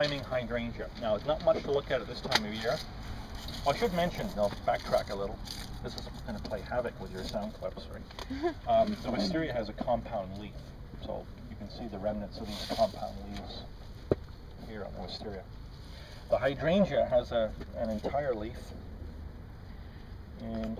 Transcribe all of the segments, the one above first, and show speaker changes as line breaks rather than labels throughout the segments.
climbing hydrangea. Now, there's not much to look at this time of year. Well, I should mention, I'll backtrack a little. This is going to play havoc with your sound clips, right? The wisteria has a compound leaf, so you can see the remnants of these compound leaves here on the wisteria. The hydrangea has an entire leaf, and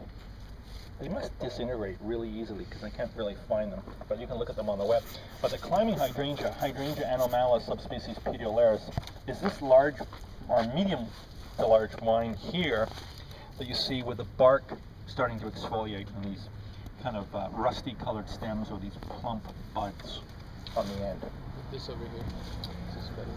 they must disintegrate really easily because I can't really find them, but you can look at them on the web. But the climbing hydrangea, Hydrangea anomala subsp petiolaris, is this large or medium to large vine here that you see with the bark starting to exfoliate and these kind of rusty colored stems or these plump buds on the end.
This over here. This is better.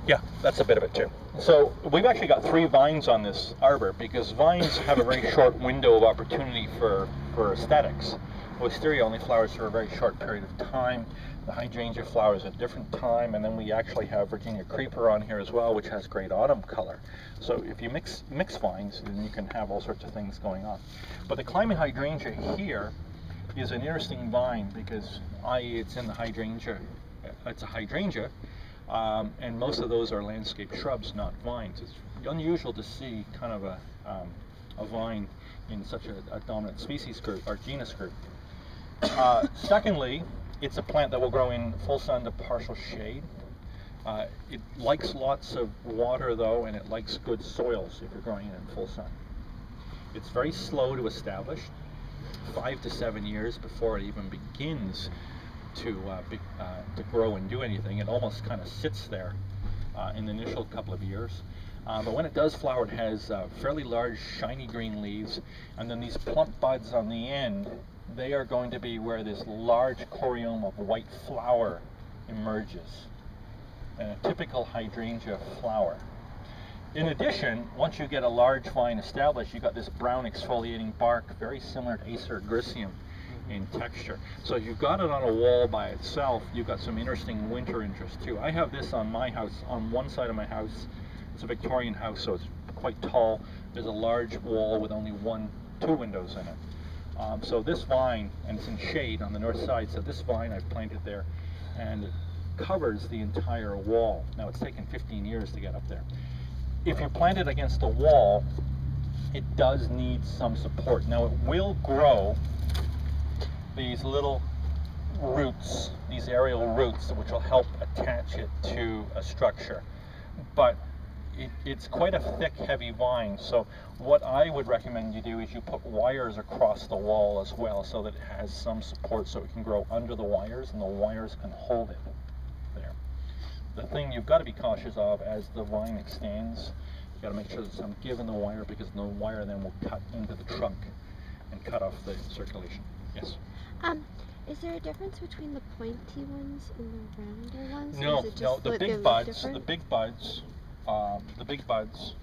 Yeah, that's a bit of it too. So we've actually got 3 vines on this arbor because vines have a very short window of opportunity for aesthetics. Wisteria only flowers for a very short period of time. The hydrangea flowers at a different time, and then we actually have Virginia creeper on here as well, which has great autumn color. So if you mix vines, then you can have all sorts of things going on. But the climbing hydrangea here is an interesting vine because it's in the hydrangea. It's a hydrangea. And most of those are landscape shrubs, not vines. It's unusual to see kind of a vine in such a dominant species group or genus group. Secondly, it's a plant that will grow in full sun to partial shade. It likes lots of water though, and it likes good soils if you're growing it in full sun. It's very slow to establish, 5 to 7 years before it even begins to grow and do anything. It almost kind of sits there in the initial couple of years. But when it does flower, it has fairly large shiny green leaves, and then these plump buds on the end, they are going to be where this large corium of white flower emerges, and a typical hydrangea flower. In addition, once you get a large vine established, you've got this brown exfoliating bark, very similar to Acer agricium in texture. So if you've got it on a wall by itself, you've got some interesting winter interest too. I have this on my house, on one side of my house. It's a Victorian house, so it's quite tall. There's a large wall with only 2 windows in it. So this vine, and it's in shade on the north side, so this vine I've planted there, and it covers the entire wall. Now it's taken 15 years to get up there. If you plant it against the wall, it does need some support. Now it will grow these little roots, these aerial roots, which will help attach it to a structure. But it's quite a thick, heavy vine, so what I would recommend you do is you put wires across the wall as well so that it has some support so it can grow under the wires and the wires can hold it there. The thing you've got to be cautious of as the vine extends, you've got to make sure there's some give in the wire because the wire then will cut into the trunk and cut off the circulation. Yes?
Is there a difference between the pointy ones and the rounder ones?
No, no. The big buds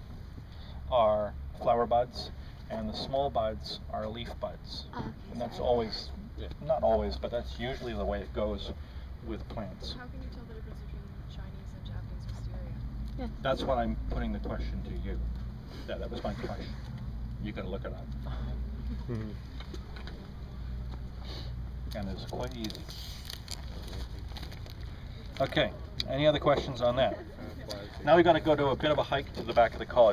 are flower buds, and the small buds are leaf buds.
Okay,
and that's always, not always, but that's usually the way it goes with plants.
How can you tell the difference between Chinese and Japanese wisteria?
Yeah.
That's what I'm putting the question to you. Yeah, that was my question. You can look it up. And it's quite easy. Okay, any other questions on that? Now we've got to go to a bit of a hike to the back of the college.